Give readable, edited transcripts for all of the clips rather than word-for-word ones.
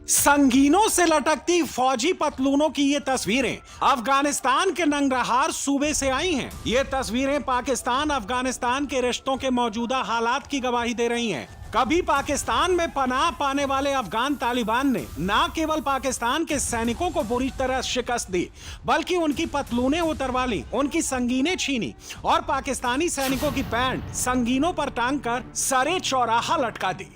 संगीनों से लटकती फौजी पतलूनों की ये तस्वीरें अफगानिस्तान के नंगरहार सूबे से आई हैं। ये तस्वीरें पाकिस्तान अफगानिस्तान के रिश्तों के मौजूदा हालात की गवाही दे रही हैं। कभी पाकिस्तान में पनाह पाने वाले अफगान तालिबान ने न केवल पाकिस्तान के सैनिकों को बुरी तरह शिकस्त दी, बल्कि उनकी पतलूनें उतरवा ली, उनकी संगीनें छीनी और पाकिस्तानी सैनिकों की पैंट संगीनों पर टांग कर सरे चौराहा लटका दी।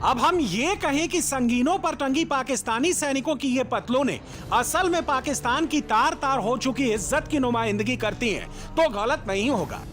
अब हम ये कहें कि संगीनों पर टंगी पाकिस्तानी सैनिकों की ये पतलूनें असल में पाकिस्तान की तार तार हो चुकी इज्जत की नुमाइंदगी करती हैं तो गलत नहीं होगा।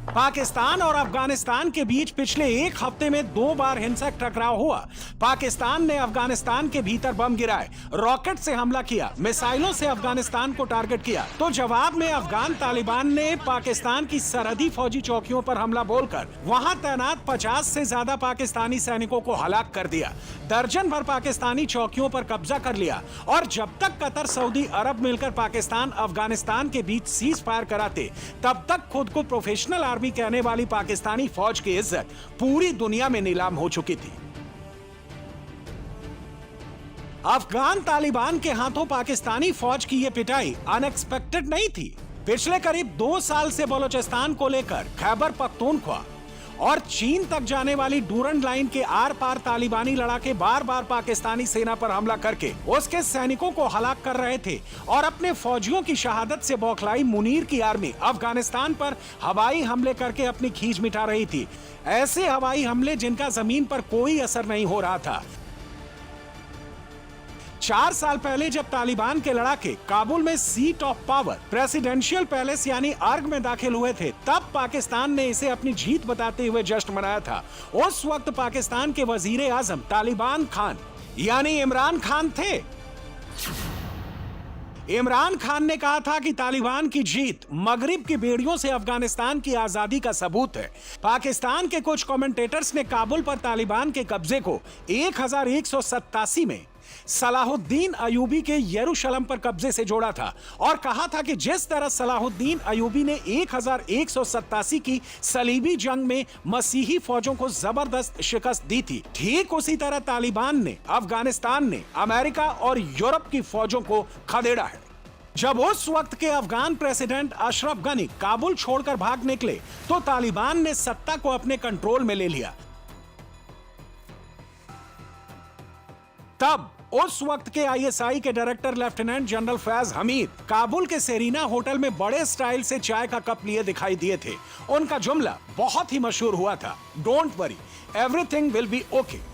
पाकिस्तान और अफगानिस्तान के बीच पिछले एक हफ्ते में 2 बार हिंसक टकराव हुआ। पाकिस्तान ने अफगानिस्तान के भीतर बम गिराए, रॉकेट से हमला किया, मिसाइलों से अफगानिस्तान को टारगेट किया, तो जवाब में अफगान तालिबान ने पाकिस्तान की सरहदी फौजी चौकियों पर हमला बोलकर वहां तैनात 50 से ज्यादा पाकिस्तानी सैनिकों को हलाक कर दिया। दर्जन भर पाकिस्तानी चौकियों पर कब्जा कर लिया और जब तक कतर सऊदी अरब मिलकर पाकिस्तान अफगानिस्तान के बीच सीज फायर कराते, तब तक खुद को प्रोफेशनल आर्मी कहने वाली पाकिस्तानी फौज की इज्जत पूरी दुनिया में नीलाम हो चुकी थी। अफगान तालिबान के हाथों पाकिस्तानी फौज की यह पिटाई अनएक्सपेक्टेड नहीं थी। पिछले करीब 2 साल से बलूचिस्तान को लेकर खैबर पख्तूनख्वा और चीन तक जाने वाली डूरंड लाइन के आर पार तालिबानी लड़ाके बार बार पाकिस्तानी सेना पर हमला करके उसके सैनिकों को हलाक कर रहे थे और अपने फौजियों की शहादत से बौखलाई मुनीर की आर्मी अफगानिस्तान पर हवाई हमले करके अपनी खींच मिटा रही थी। ऐसे हवाई हमले जिनका जमीन पर कोई असर नहीं हो रहा था। 4 साल पहले जब तालिबान के लड़ाके काबुल में seat of power presidential palace यानी अर्ग में दाखिल हुए थे, तब पाकिस्तान ने इसे अपनी जीत बताते हुए जश्न मनाया था। उस वक्त पाकिस्तान के वजीर आजम तालिबान खान यानी इमरान खान थे। इमरान खान ने कहा था कि तालिबान की जीत मगरिब की बेड़ियों से अफगानिस्तान की आजादी का सबूत है। पाकिस्तान के कुछ कमेंटेटर्स ने काबुल पर तालिबान के कब्जे को 1187 में सलाहुद्दीन अयूबी के यरूशलेम पर कब्जे से जोड़ा था और कहा था कि जिस तरह सलाहुद्दीन अयूबी ने 1187 की सलीबी जंग में मसीही फौजों को जबरदस्त शिकस्त दी थी, ठीक उसी तरह तालिबान ने, अफगानिस्तान ने अमेरिका और यूरोप की फौजों को खदेड़ा है। जब उस वक्त के अफगान प्रेसिडेंट अशरफ गनी काबुल छोड़कर भाग निकले तो तालिबान ने सत्ता को अपने कंट्रोल में ले लिया। तब उस वक्त के आईएसआई के director lieutenant general Faiz Hamid Kabul के सेरीना होटल में बड़े स्टाइल से चाय का कप लिए दिखाई दिए थे। उनका जुमला बहुत ही मशहूर हुआ था, don't worry, everything will be okay.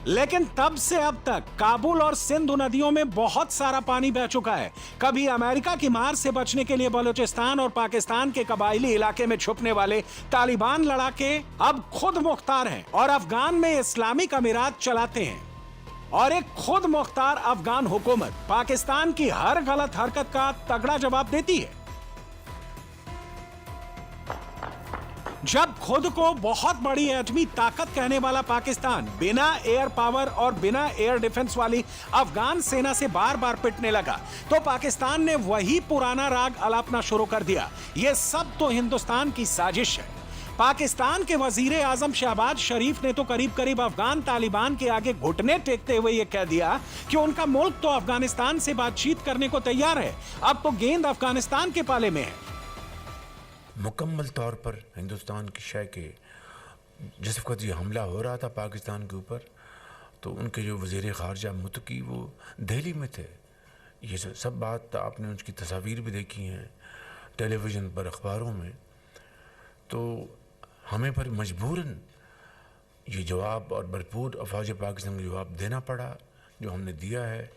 लेकिन तब से अब तक काबुल और सिंधु नदियों में बहुत सारा पानी बह चुका है। कभी अमेरिका की मार से बचने के लिए बलूचिस्तान और पाकिस्तान के कबायली इलाके में छुपने वाले तालिबान लड़ाके अब खुद मुख्तार हैं और अफगान में इस्लामिक अमीरात चलाते हैं। और एक खुद मुख्तार अफगान हुकूमत पाकिस्तान की हर गलत हरकत का तगड़ा जवाब देती है। जब खुद को बहुत बड़ी एटमी ताकत कहने वाला पाकिस्तान बिना एयर पावर और बिना एयर डिफेंस वाली अफगान सेना से बार बार पिटने लगा, तो पाकिस्तान ने वही पुराना राग अलापना शुरू कर दिया। ये सब तो हिंदुस्तान की साजिश है। पाकिस्तान के वजीर आजम शहबाज शरीफ ने तो करीब करीब अफगान तालिबान के आगे घुटने टेकते हुए ये कह दिया कि उनका मुल्क तो अफगानिस्तान से बातचीत करने को तैयार है, अब तो गेंद अफगानिस्तान के पाले में है। मुकम्मल तौर पर हिंदुस्तान की शय के जिस वक्त ये हमला हो रहा था पाकिस्तान के ऊपर, तो उनके जो वज़ीर ख़ारजा मुत्तकी वो दिल्ली में थे। ये सब बात आपने उसकी तस्वीर भी देखी हैं टेलीविज़न पर, अखबारों में। तो हमें पर मजबूरन ये जवाब और भरपूर अफवाज पाकिस्तान को जवाब देना पड़ा जो हमने दिया है।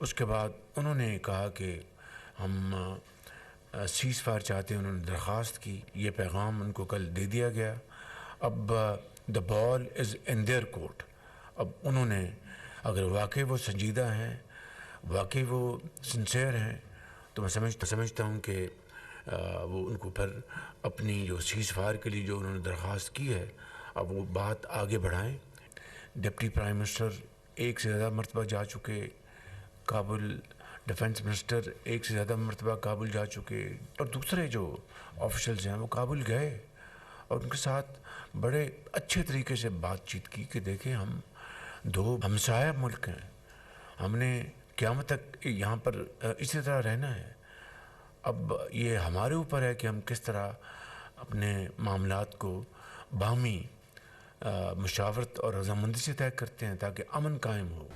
उसके बाद उन्होंने कहा कि हम सीज़ फायर चाहते हैं, उन्होंने दरख्वास्त की, ये पैगाम उनको कल दे दिया गया। अब the ball is in their court. अब उन्होंने, अगर वाकई वो संजीदा हैं, वाकई वो सिंसेयर हैं, तो मैं समझता हूँ कि वो उनको फिर अपनी जो सीज़ फायर के लिए जो उन्होंने दरख्वास्त की है, अब वो बात आगे बढ़ाएं। डिप्टी प्राइम मिनिस्टर 1 से ज़्यादा मरतबा जा चुके काबुल, डिफेंस मिनिस्टर 1 से ज़्यादा मरतबा काबुल जा चुके, और दूसरे जो ऑफिशल्स हैं वो काबुल गए और उनके साथ बड़े अच्छे तरीके से बातचीत की कि देखें हम दो हमसाया मुल्क हैं, हमने क़यामत तक यहाँ पर इसी तरह रहना है। अब ये हमारे ऊपर है कि हम किस तरह अपने मामलात को बाहमी मुशावरत और रजामंदी से तय करते हैं ताकि अमन कायम हो।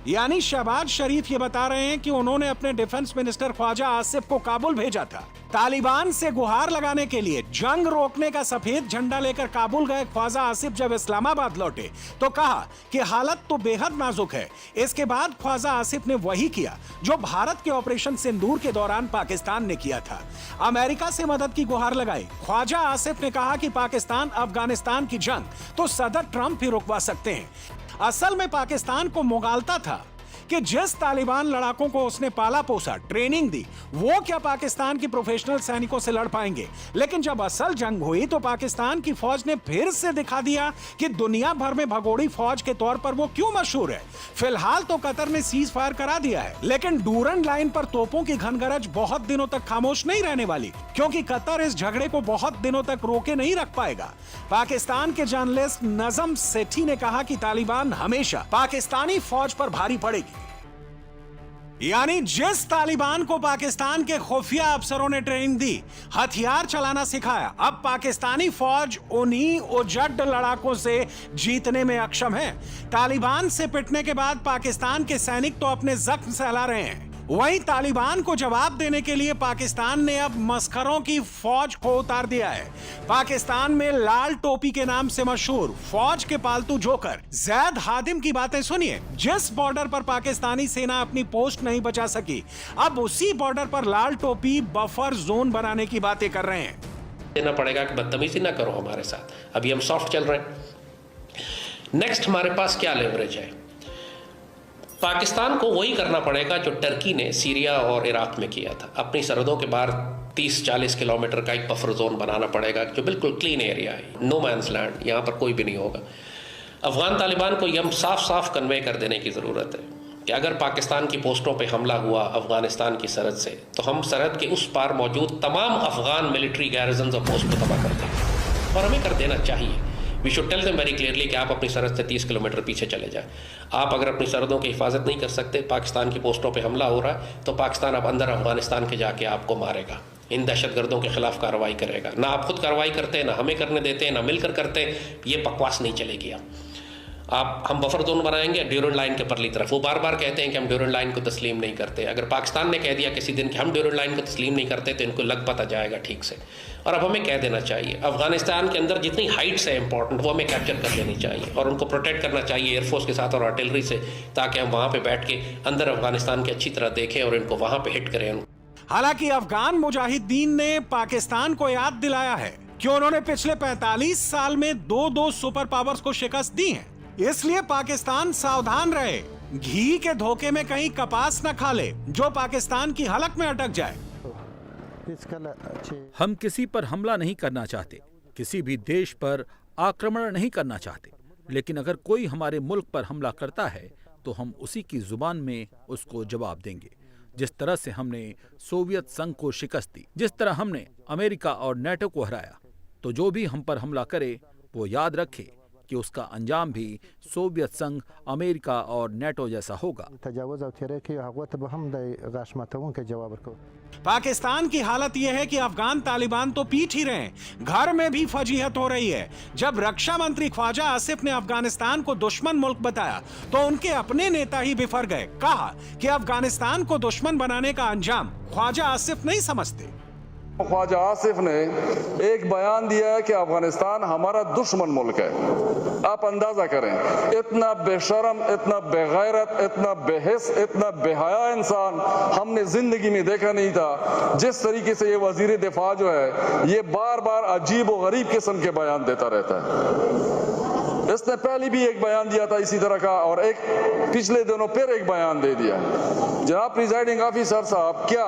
यानी शहबाज शरीफ ये बता रहे हैं कि उन्होंने अपने डिफेंस मिनिस्टर ख्वाजा आसिफ को काबुल भेजा था। तालिबान से गुहार लगाने के लिए जंग रोकने का सफेद झंडा लेकर काबुल गए ख्वाजा आसिफ जब इस्लामाबाद लौटे तो कहा कि हालत तो बेहद नाजुक है। इसके बाद ख्वाजा आसिफ ने वही किया जो भारत के ऑपरेशन सिंदूर के दौरान पाकिस्तान ने किया था, अमेरिका से मदद की गुहार लगाई। ख्वाजा आसिफ ने कहा कि पाकिस्तान अफगानिस्तान की जंग तो सदर ट्रंप ही रुकवा सकते हैं। असल में पाकिस्तान को मुगालता था कि जिस तालिबान लड़ाकों को उसने पाला पोसा, ट्रेनिंग दी, वो क्या पाकिस्तान की प्रोफेशनल सैनिकों से लड़ पाएंगे। लेकिन जब असल जंग हुई तो पाकिस्तान की फौज ने फिर से दिखा दिया कि दुनिया भर में भगोड़ी फौज के तौर पर वो क्यों मशहूर है। फिलहाल तो कतर ने सीज फायर करा दिया है, लेकिन डूरन लाइन पर तोपों की घनगरज बहुत दिनों तक खामोश नहीं रहने वाली, क्योंकि कतर इस झगड़े को बहुत दिनों तक रोके नहीं रख पाएगा। पाकिस्तान के जर्नलिस्ट नजम सेठी ने कहा कि तालिबान हमेशा पाकिस्तानी फौज पर भारी पड़ेगी। यानी जिस तालिबान को पाकिस्तान के खुफिया अफसरों ने ट्रेनिंग दी, हथियार चलाना सिखाया, अब पाकिस्तानी फौज उन्हीं उजड़ लड़ाकों से जीतने में अक्षम है। तालिबान से पिटने के बाद पाकिस्तान के सैनिक तो अपने जख्म सहला रहे हैं, वहीं तालिबान को जवाब देने के लिए पाकिस्तान ने अब मस्खरों की फौज को उतार दिया है। पाकिस्तान में लाल टोपी के नाम से मशहूर फौज के पालतू जोकर जैद हादिम की बातें सुनिए। जिस बॉर्डर पर पाकिस्तानी सेना अपनी पोस्ट नहीं बचा सकी, अब उसी बॉर्डर पर लाल टोपी बफर जोन बनाने की बातें कर रहे हैं। देना पड़ेगा कि बदतमीजी ना करो हमारे साथ, अभी हम सॉफ्ट चल रहे हैं। नेक्स्ट हमारे पास क्या लेवरेज है? पाकिस्तान को वही करना पड़ेगा जो टर्की ने सीरिया और इराक में किया था। अपनी सरहदों के बाहर 30-40 किलोमीटर का एक बफर जोन बनाना पड़ेगा जो बिल्कुल क्लीन एरिया है, नो मैंस लैंड, यहाँ पर कोई भी नहीं होगा। अफगान तालिबान को यह साफ साफ कन्वे कर देने की ज़रूरत है कि अगर पाकिस्तान की पोस्टों पे हमला हुआ अफगानिस्तान की सरहद से, तो हम सरहद के उस पार मौजूद तमाम अफगान मिलिट्री गैरिजन्स और पोस्ट को तबाह कर देंगे, और हमें कर देना चाहिए। We should tell them very clearly कि आप अपनी सरहद से 30 किलोमीटर पीछे चले जाएं। आप अगर अपनी सरहदों की हिफाजत नहीं कर सकते, पाकिस्तान की पोस्टों पे हमला हो रहा है, तो पाकिस्तान अब अंदर अफगानिस्तान के जाके आपको मारेगा, इन दहशतगर्दों के खिलाफ कार्रवाई करेगा। ना आप खुद कार्रवाई करते, ना हमें करने देते, ना मिलकर करते, ये बकवास नहीं चलेगी। हम बफर जोन बनाएंगे ड्यूरेंट लाइन के परली तरफ। वो बार बार कहते हैं कि हम ड्यूरेंट लाइन को तस्लीम नहीं करते। अगर पाकिस्तान ने कह दिया किसी दिन कि हम ड्यूरेंट लाइन को तस्लीम नहीं करते, तो इनको लग पता जाएगा ठीक से। और अब हमें कह देना चाहिए अफगानिस्तान के अंदर जितनी हाइट्स है इंपॉर्टेंट, वो हमें कैप्चर कर लेनी चाहिए और उनको प्रोटेक्ट करना चाहिए एयरफोर्स के साथ और आर्टिलरी से, ताकि हम वहाँ पर बैठ के अंदर अफगानिस्तान की अच्छी तरह देखें और इनको वहाँ पर हिट करें। हालांकि अफगान मुजाहिदीन ने पाकिस्तान को याद दिलाया है कि उन्होंने पिछले 45 साल में 2 सुपर पावर्स को शिकस्त दी है, इसलिए पाकिस्तान सावधान रहे, घी के धोखे में कहीं कपास न खा ले जो पाकिस्तान की हलक में अटक जाए। हम किसी पर हमला नहीं करना चाहते, किसी भी देश पर आक्रमण नहीं करना चाहते, लेकिन अगर कोई हमारे मुल्क पर हमला करता है तो हम उसी की जुबान में उसको जवाब देंगे। जिस तरह से हमने सोवियत संघ को शिकस्त दी, जिस तरह हमने अमेरिका और नेटो को हराया, तो जो भी हम पर हमला करे वो याद रखे कि उसका अंजाम भी सोवियत संघ, अमेरिका और नेटो जैसा होगा। पाकिस्तान की हालत यह है कि अफगान तालिबान तो पीट ही रहे हैं, घर में भी फजीहत हो रही है। जब रक्षा मंत्री ख्वाजा आसिफ ने अफगानिस्तान को दुश्मन मुल्क बताया तो उनके अपने नेता ही बिफर गए। कहा कि अफगानिस्तान को दुश्मन बनाने का अंजाम ख्वाजा आसिफ नहीं समझते। ख्वाजा आसिफ ने एक बयान दिया है कि अफगानिस्तान हमारा दुश्मन मुल्क है। आप अंदाजा करें, इतना बेशरम, इतना बेगैरत, इतना बेहिस, इतना बेहया इंसान हमने जिंदगी में देखा नहीं था। जिस तरीके से ये वजीर दिफा जो है, ये बार बार अजीब और गरीब किस्म के बयान देता रहता है। इसने पहले भी एक बयान दिया था इसी तरह का, और एक पिछले दिनों फिर एक बयान दे दिया। जनाब प्रिजाइडिंग ऑफिसर साहब, क्या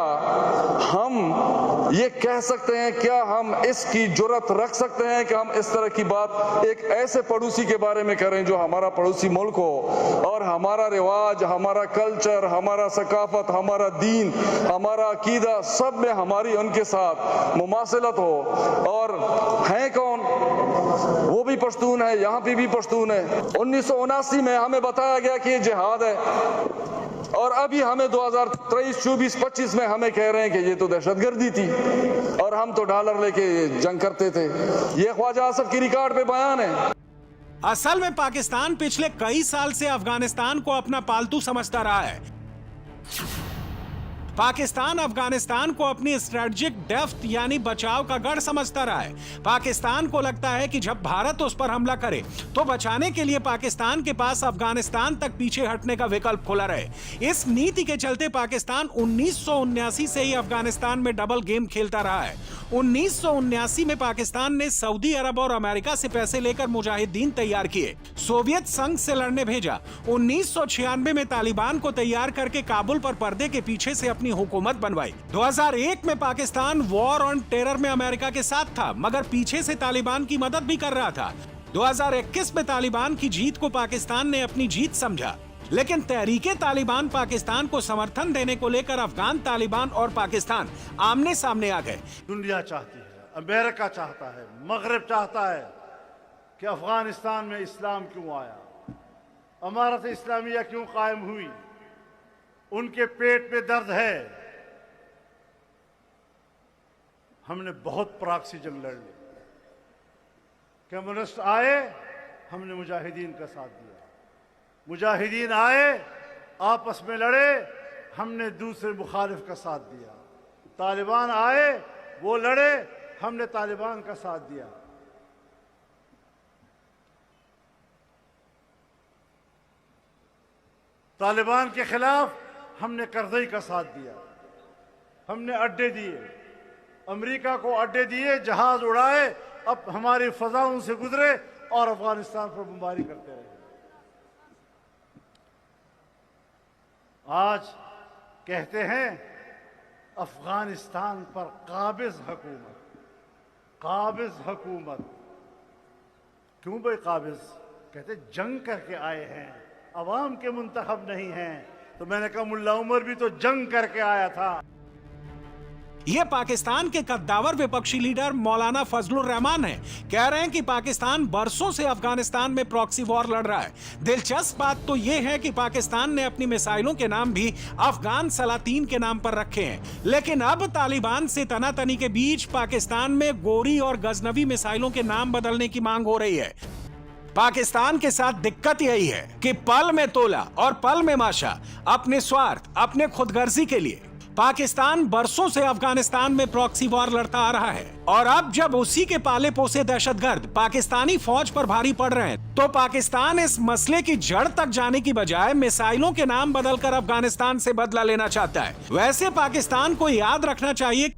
हम ये कह सकते हैं, क्या हम इसकी जुर्रत रख सकते हैं कि हम इस तरह की बात एक ऐसे पड़ोसी के बारे में करें जो हमारा पड़ोसी मुल्क हो, और हमारा रिवाज, हमारा कल्चर, हमारा सकाफत, हमारा दीन, हमारा अकीदा, सब में हमारी उनके साथ मुमासिलत हो। और हैं कौन? पश्तून है, यहाँ पे भी पश्तून है। 1979 में हमें बताया गया कि ये जिहाद है, और अभी हमें 2023, 24, 25 में हमें कह रहे हैं कि ये तो दहशतगर्दी थी और हम तो डॉलर लेके जंग करते थे। ये ख्वाजा आसफ की रिकॉर्ड पे बयान है। असल में पाकिस्तान पिछले कई साल से अफगानिस्तान को अपना पालतू समझता रहा है। पाकिस्तान अफगानिस्तान को अपनी स्ट्रेटेजिक डेप्थ यानी बचाव का गढ़ समझता रहा है। पाकिस्तान को लगता है कि जब भारत उस पर हमला करे तो बचाने के लिए पाकिस्तान के पास अफगानिस्तान तक पीछे हटने का विकल्प खुला रहे। इस नीति के चलते पाकिस्तान 1979 से ही अफगानिस्तान में डबल गेम खेलता रहा है। 1979 में पाकिस्तान ने सऊदी अरब और अमेरिका से पैसे लेकर मुजाहिदीन तैयार किए, सोवियत संघ से लड़ने भेजा। 1996 में तालिबान को तैयार करके काबुल पर पर्दे के पीछे से अपनी हुकूमत बनवाई। 2001 में पाकिस्तान वॉर ऑन टेरर में अमेरिका के साथ था, मगर पीछे से तालिबान की मदद भी कर रहा था। 2021 में तालिबान की जीत को पाकिस्तान ने अपनी जीत समझा, लेकिन तहरीके तालिबान पाकिस्तान को समर्थन देने को लेकर अफगान तालिबान और पाकिस्तान आमने सामने आ गए। दुनिया चाहती है, अमेरिका चाहता है, मगरब चाहता है कि अफगानिस्तान में इस्लाम क्यों आया, अमारत इस्लामिया क्यों कायम हुई। उनके पेट में दर्द है। हमने बहुत प्रॉक्सी जंग लड़ ली। कम्युनिस्ट आए, हमने मुजाहिदीन का साथ दिया। मुजाहिदीन आए, आपस में लड़े, हमने दूसरे मुखालिफ का साथ दिया। तालिबान आए, वो लड़े, हमने तालिबान का साथ दिया। तालिबान के खिलाफ हमने करज़ई का साथ दिया। हमने अड्डे दिए, अमेरिका को अड्डे दिए, जहाज उड़ाए, अब हमारी फजाओं से गुजरे और अफगानिस्तान पर बमबारी करते रहे। आज कहते हैं अफगानिस्तान पर काबिज हुकूमत, काबिज हुकूमत। क्यों भाई काबिज? कहते जंग करके आए हैं, अवाम के मुंतखब नहीं हैं। तो मैंने कहा मुल्ला उमर भी तो जंग करके आया था। ये पाकिस्तान के कद्दावर विपक्षी लीडर मौलाना फजलुर रहमान हैं। कह रहे हैं कि पाकिस्तान बरसों से अफगानिस्तान में प्रॉक्सी वॉर लड़ रहा है। दिलचस्प बात तो ये है कि पाकिस्तान ने अपनी मिसाइलों के नाम भी अफगान सलातीन के नाम पर रखे हैं, लेकिन अब तालिबान से तनातनी के बीच पाकिस्तान में गोरी और गजनवी मिसाइलों के नाम बदलने की मांग हो रही है। पाकिस्तान के साथ दिक्कत यही है कि पल में तोला और पल में माशा, अपने स्वार्थ, अपने खुदगर्जी के लिए पाकिस्तान बरसों से अफगानिस्तान में प्रॉक्सी वॉर लड़ता आ रहा है। और अब जब उसी के पाले पोसे दहशतगर्द पाकिस्तानी फौज पर भारी पड़ रहे हैं, तो पाकिस्तान इस मसले की जड़ तक जाने की बजाय मिसाइलों के नाम बदलकर अफगानिस्तान से बदला लेना चाहता है। वैसे पाकिस्तान को याद रखना चाहिए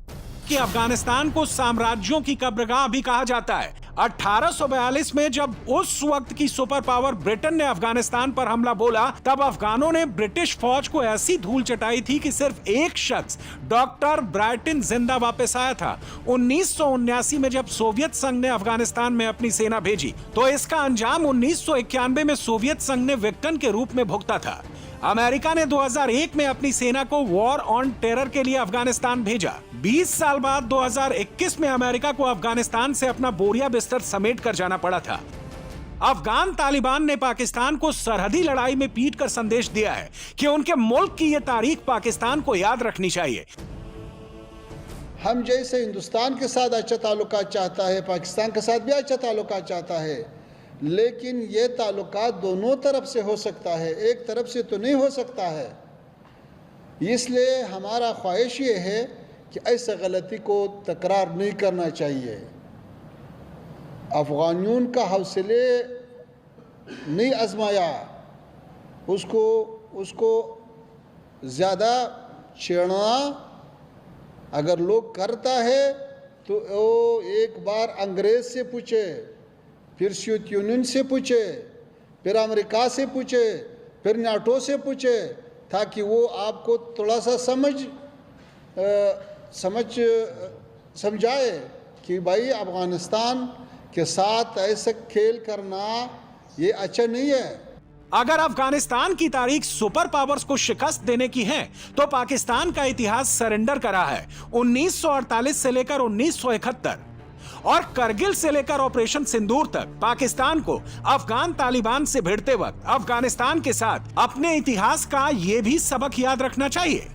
कि अफगानिस्तान को साम्राज्यों की कब्रगाह भी कहा जाता है। 1842 में जब उस वक्त की सुपर पावर ब्रिटेन ने अफगानिस्तान पर हमला बोला, तब अफगानों ने ब्रिटिश फौज को ऐसी धूल चटाई थी कि सिर्फ एक शख्स, डॉक्टर ब्राइटन, जिंदा वापस आया था। 1979 में जब सोवियत संघ ने अफगानिस्तान में अपनी सेना भेजी, तो इसका अंजाम 1991 में सोवियत संघ ने विक्टिम के रूप में भुगता था। अमेरिका ने 2001 में अपनी सेना को वॉर ऑन टेरर के लिए अफगानिस्तान भेजा। 20 साल बाद 2021 में अमेरिका को अफगानिस्तान से अपना बोरिया बिस्तर समेट कर जाना पड़ा था। अफगान तालिबान ने पाकिस्तान को सरहदी लड़ाई में पीट कर संदेश दिया है कि उनके मुल्क की यह तारीख पाकिस्तान को याद रखनी चाहिए। हम जैसे हिंदुस्तान के साथ अच्छा ताल्लुकात चाहता है, पाकिस्तान के साथ भी अच्छा ताल्लुकात चाहता है, लेकिन ये ताल्लुकात दोनों तरफ से हो सकता है, एक तरफ से तो नहीं हो सकता है। इसलिए हमारा ख्वाहिश ये है कि ऐसे गलती को तकरार नहीं करना चाहिए। अफ़गानियों का हौसले नहीं आजमाया, उसको ज़्यादा छेड़ना अगर लोग करता है तो वो एक बार अंग्रेज़ से पूछे, फिर सोवियत यूनियन से पूछे, फिर अमेरिका से पूछे, फिर नाटो से पूछे, ताकि वो आपको थोड़ा सा समझाए कि भाई अफगानिस्तान के साथ ऐसा खेल करना ये अच्छा नहीं है। अगर अफगानिस्तान की तारीख सुपर पावर्स को शिकस्त देने की है, तो पाकिस्तान का इतिहास सरेंडर करा है। 1948 से लेकर 1971 और करगिल से लेकर ऑपरेशन सिंदूर तक पाकिस्तान को अफगान तालिबान से भिड़ते वक्त अफगानिस्तान के साथ अपने इतिहास का ये भी सबक याद रखना चाहिए।